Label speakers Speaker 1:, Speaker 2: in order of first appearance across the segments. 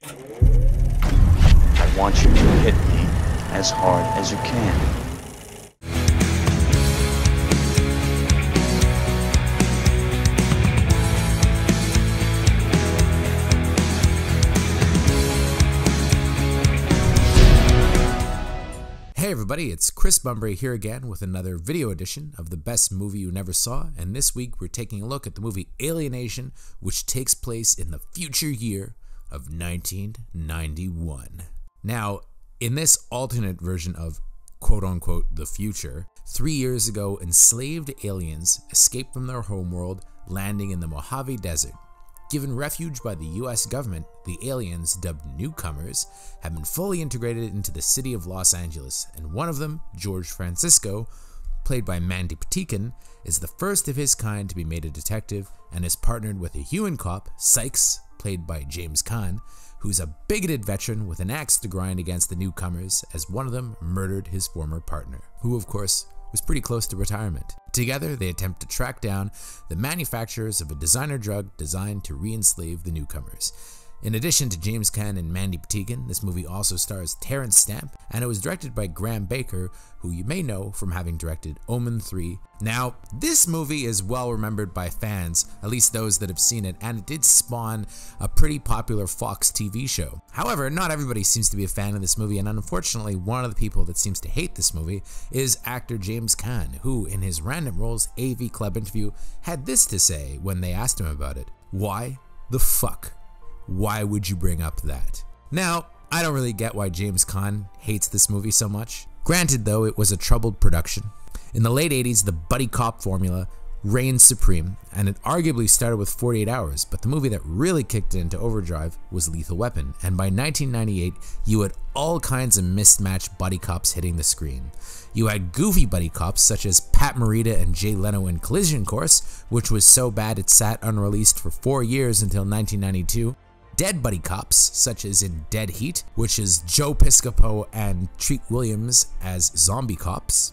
Speaker 1: I want you to hit me as hard as you can.
Speaker 2: Hey everybody, it's Chris Bumbray here again with another video edition of the best movie you never saw, and this week we're taking a look at the movie Alienation, which takes place in the future year of 1991. Now, in this alternate version of quote-unquote the future, 3 years ago enslaved aliens escaped from their homeworld, landing in the Mojave Desert. Given refuge by the US government, the aliens, dubbed newcomers, have been fully integrated into the city of Los Angeles, and one of them, George Francisco, played by Mandy Patinkin, is the first of his kind to be made a detective and is partnered with a human cop, Sykes, played by James Caan, who's a bigoted veteran with an axe to grind against the newcomers as one of them murdered his former partner, who of course was pretty close to retirement. Together, they attempt to track down the manufacturers of a designer drug designed to re-enslave the newcomers. In addition to James Caan and Mandy Patinkin, this movie also stars Terrence Stamp, and it was directed by Graham Baker, who you may know from having directed Omen 3. Now, this movie is well remembered by fans, at least those that have seen it, and it did spawn a pretty popular Fox TV show. However, not everybody seems to be a fan of this movie, and unfortunately, one of the people that seems to hate this movie is actor James Caan, who, in his Random Roles AV Club interview, had this to say when they asked him about it. Why the fuck? Why would you bring up that? Now, I don't really get why James Caan hates this movie so much. Granted though, it was a troubled production. In the late 80s, the buddy cop formula reigned supreme, and it arguably started with 48 Hours, but the movie that really kicked it into overdrive was Lethal Weapon, and by 1998, you had all kinds of mismatched buddy cops hitting the screen. You had goofy buddy cops such as Pat Morita and Jay Leno in Collision Course, which was so bad it sat unreleased for 4 years until 1992. Dead buddy cops, such as in Dead Heat, which is Joe Piscopo and Treat Williams as zombie cops.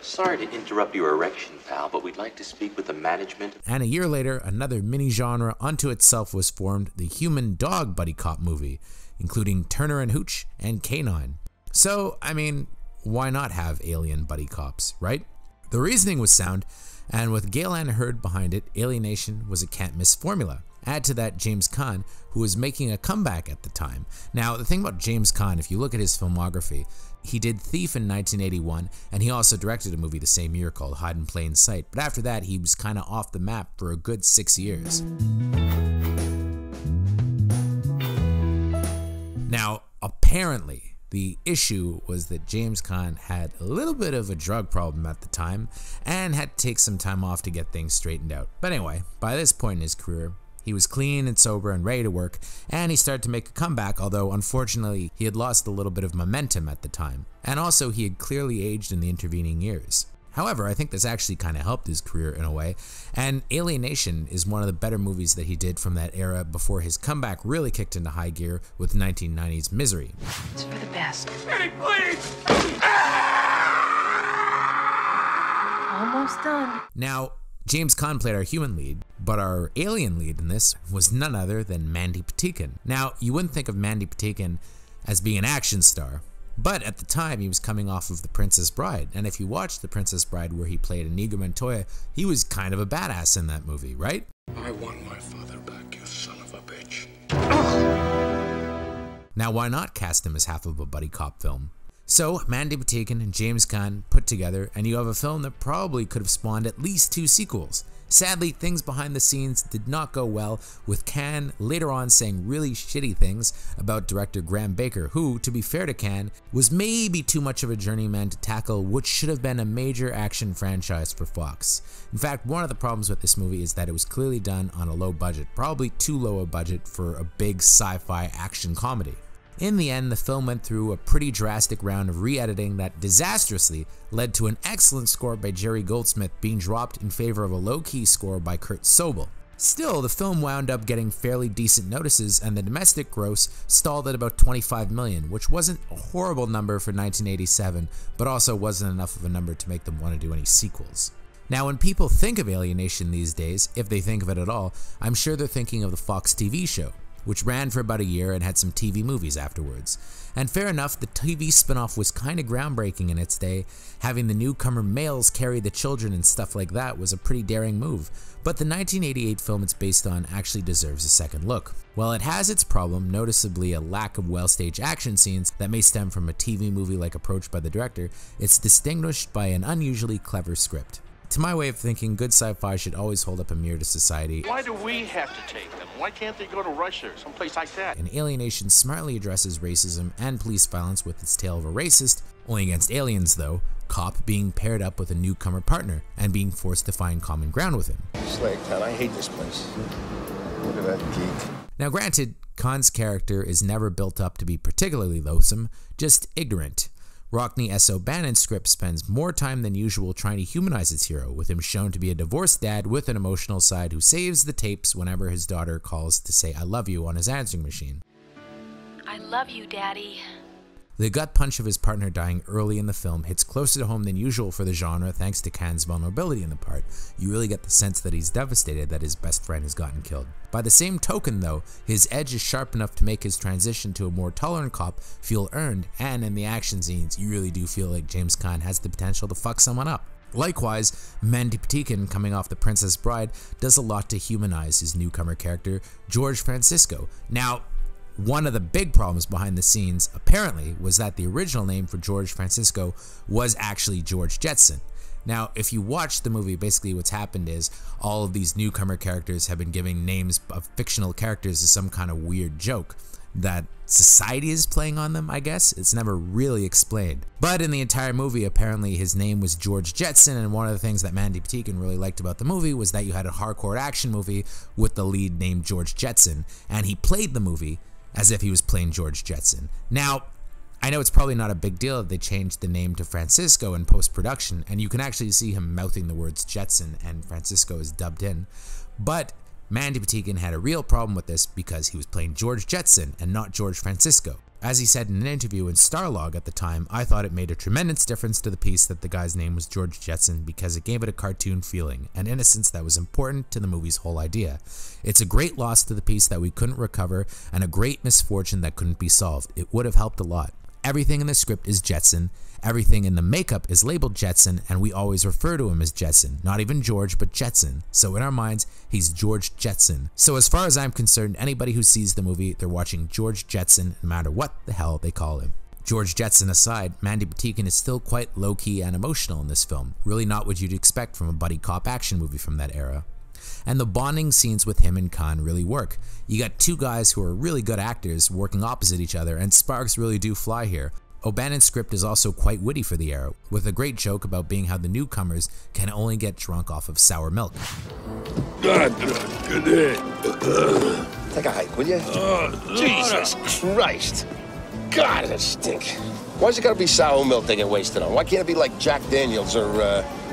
Speaker 3: Sorry to interrupt your erection, pal, but we'd like to speak with the management.
Speaker 2: And a year later, another mini-genre unto itself was formed, the human dog buddy cop movie, including Turner and Hooch and Caan. So, I mean, why not have alien buddy cops, right? The reasoning was sound, and with Gale Anne Hurd behind it, Alienation was a can't-miss formula. Add to that James Caan, who was making a comeback at the time. Now, the thing about James Caan, if you look at his filmography, he did Thief in 1981, and he also directed a movie the same year called Hide in Plain Sight. But after that, he was kind of off the map for a good 6 years. Now, apparently, the issue was that James Caan had a little bit of a drug problem at the time and had to take some time off to get things straightened out. But anyway, by this point in his career, he was clean and sober and ready to work, and he started to make a comeback, although unfortunately he had lost a little bit of momentum at the time. And also he had clearly aged in the intervening years. However, I think this actually kind of helped his career in a way, and Alienation is one of the better movies that he did from that era before his comeback really kicked into high gear with 1990's Misery.
Speaker 4: It's for the best.
Speaker 5: Hey, please!
Speaker 4: Almost done.
Speaker 2: Now, James Caan played our human lead, but our alien lead in this was none other than Mandy Patinkin. Now, you wouldn't think of Mandy Patinkin as being an action star, but at the time he was coming off of The Princess Bride, and if you watched The Princess Bride where he played Inigo Montoya, he was kind of a badass in that movie, right?
Speaker 5: I want my father back, you son of a bitch.
Speaker 2: Now, why not cast him as half of a buddy cop film? So, Mandy Patinkin and James Caan put together, and you have a film that probably could have spawned at least 2 sequels. Sadly, things behind the scenes did not go well, with Caan later on saying really shitty things about director Graham Baker, who, to be fair to Caan, was maybe too much of a journeyman to tackle what should have been a major action franchise for Fox. In fact, one of the problems with this movie is that it was clearly done on a low budget, probably too low a budget for a big sci-fi action comedy. In the end, the film went through a pretty drastic round of re-editing that disastrously led to an excellent score by Jerry Goldsmith being dropped in favor of a low-key score by Kurt Sobel. Still, the film wound up getting fairly decent notices, and the domestic gross stalled at about $25 million, which wasn't a horrible number for 1987, but also wasn't enough of a number to make them want to do any sequels. Now, when people think of Alienation these days, if they think of it at all, I'm sure they're thinking of the Fox TV show. which ran for about a year and had some TV movies afterwards. And fair enough, the TV spinoff was kind of groundbreaking in its day. Having the newcomer males carry the children and stuff like that was a pretty daring move. But the 1988 film it's based on actually deserves a second look. While it has its problem, noticeably a lack of well-staged action scenes that may stem from a TV movie-like approach by the director, it's distinguished by an unusually clever script. To my way of thinking, good sci-fi should always hold up a mirror to society.
Speaker 6: Why do we have to take them? Why can't they go to Russia or someplace like that?
Speaker 2: And Alienation smartly addresses racism and police violence with its tale of a racist, only against aliens though, cop being paired up with a newcomer partner and being forced to find common ground with him.
Speaker 7: Slag Town, I hate this place. Look at that geek.
Speaker 2: Now granted, Caan's character is never built up to be particularly loathsome, just ignorant. Rockne S. O'Bannon's script spends more time than usual trying to humanize its hero, with him shown to be a divorced dad with an emotional side who saves the tapes whenever his daughter calls to say I love you on his answering machine.
Speaker 4: I love you, Daddy.
Speaker 2: The gut punch of his partner dying early in the film hits closer to home than usual for the genre thanks to Caan's vulnerability in the part. You really get the sense that he's devastated that his best friend has gotten killed. By the same token though, his edge is sharp enough to make his transition to a more tolerant cop feel earned, and in the action scenes you really do feel like James Caan has the potential to fuck someone up. Likewise, Mandy Patinkin, coming off The Princess Bride, does a lot to humanize his newcomer character, George Francisco. Now, one of the big problems behind the scenes, apparently, was that the original name for George Francisco was actually George Jetson. Now, if you watch the movie, basically what's happened is all of these newcomer characters have been giving names of fictional characters as some kind of weird joke that society is playing on them, I guess. It's never really explained. But in the entire movie, apparently his name was George Jetson, and one of the things that Mandy Patinkin really liked about the movie was that you had a hardcore action movie with the lead named George Jetson, and he played the movie as if he was playing George Jetson. Now, I know it's probably not a big deal that they changed the name to Francisco in post-production, and you can actually see him mouthing the words Jetson and Francisco is dubbed in, but Mandy Patinkin had a real problem with this because he was playing George Jetson and not George Francisco. As he said in an interview in Starlog at the time, I thought it made a tremendous difference to the piece that the guy's name was George Jetson because it gave it a cartoon feeling, an innocence that was important to the movie's whole idea. It's a great loss to the piece that we couldn't recover and a great misfortune that couldn't be solved. It would have helped a lot. Everything in the script is Jetson, everything in the makeup is labeled Jetson, and we always refer to him as Jetson. Not even George, but Jetson. So in our minds, he's George Jetson. So as far as I'm concerned, anybody who sees the movie, they're watching George Jetson no matter what the hell they call him. George Jetson aside, Mandy Patinkin is still quite low-key and emotional in this film. Really not what you'd expect from a buddy cop action movie from that era. And the bonding scenes with him and Caan really work. You got two guys who are really good actors working opposite each other, and sparks really do fly here. O'Bannon's script is also quite witty for the era, with a great joke about being how the newcomers can only get drunk off of sour milk.
Speaker 7: Take a hike, will you? Jesus Christ. God, does it stink. Why's it gotta be sour milk they get wasted on? Why can't it be like Jack Daniels or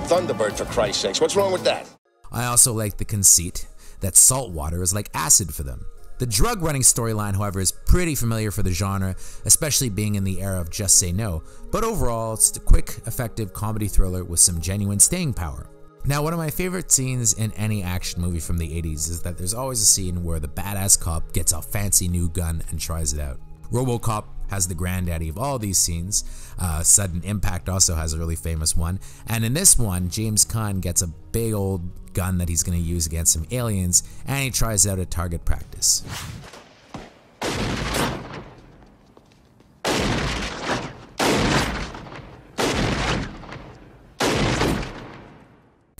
Speaker 7: Thunderbird, for Christ's sakes? What's wrong with that?
Speaker 2: I also like the conceit that salt water is like acid for them. The drug running storyline, however, is pretty familiar for the genre, especially being in the era of Just Say No, but overall it's a quick, effective comedy thriller with some genuine staying power. Now, one of my favorite scenes in any action movie from the 80s is that there's always a scene where the badass cop gets a fancy new gun and tries it out. RoboCop has the granddaddy of all these scenes. Sudden Impact also has a really famous one. And in this one, James Caan gets a big old gun that he's going to use against some aliens, and he tries out at target practice.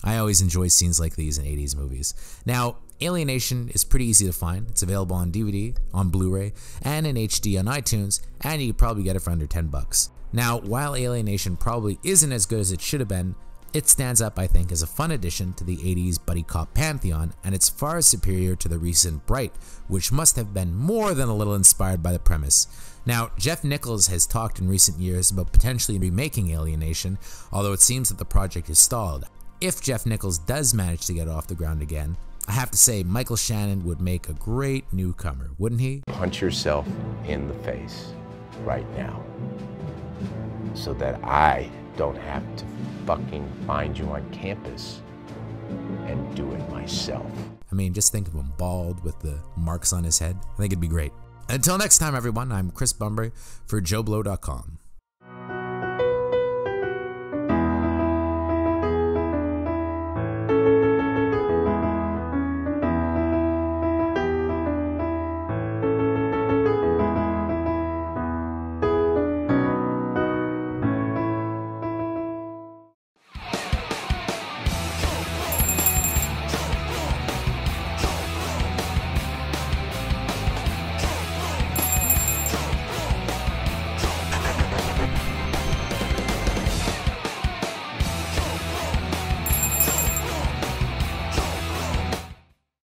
Speaker 2: I always enjoy scenes like these in 80s movies. Now, Alienation is pretty easy to find. It's available on DVD, on Blu-ray, and in HD on iTunes, and you could probably get it for under $10. Now, while Alienation probably isn't as good as it should have been, it stands up, I think, as a fun addition to the 80s buddy cop pantheon, and it's far superior to the recent Bright, which must have been more than a little inspired by the premise. Now, Jeff Nichols has talked in recent years about potentially remaking Alienation, although it seems that the project is stalled. If Jeff Nichols does manage to get off the ground again, I have to say Michael Shannon would make a great newcomer, wouldn't he?
Speaker 8: Punch yourself in the face right now so that I don't have to fucking find you on campus and do it myself.
Speaker 2: I mean, just think of him bald with the marks on his head. I think it'd be great. Until next time, everyone, I'm Chris Bumbray for JoBlo.com.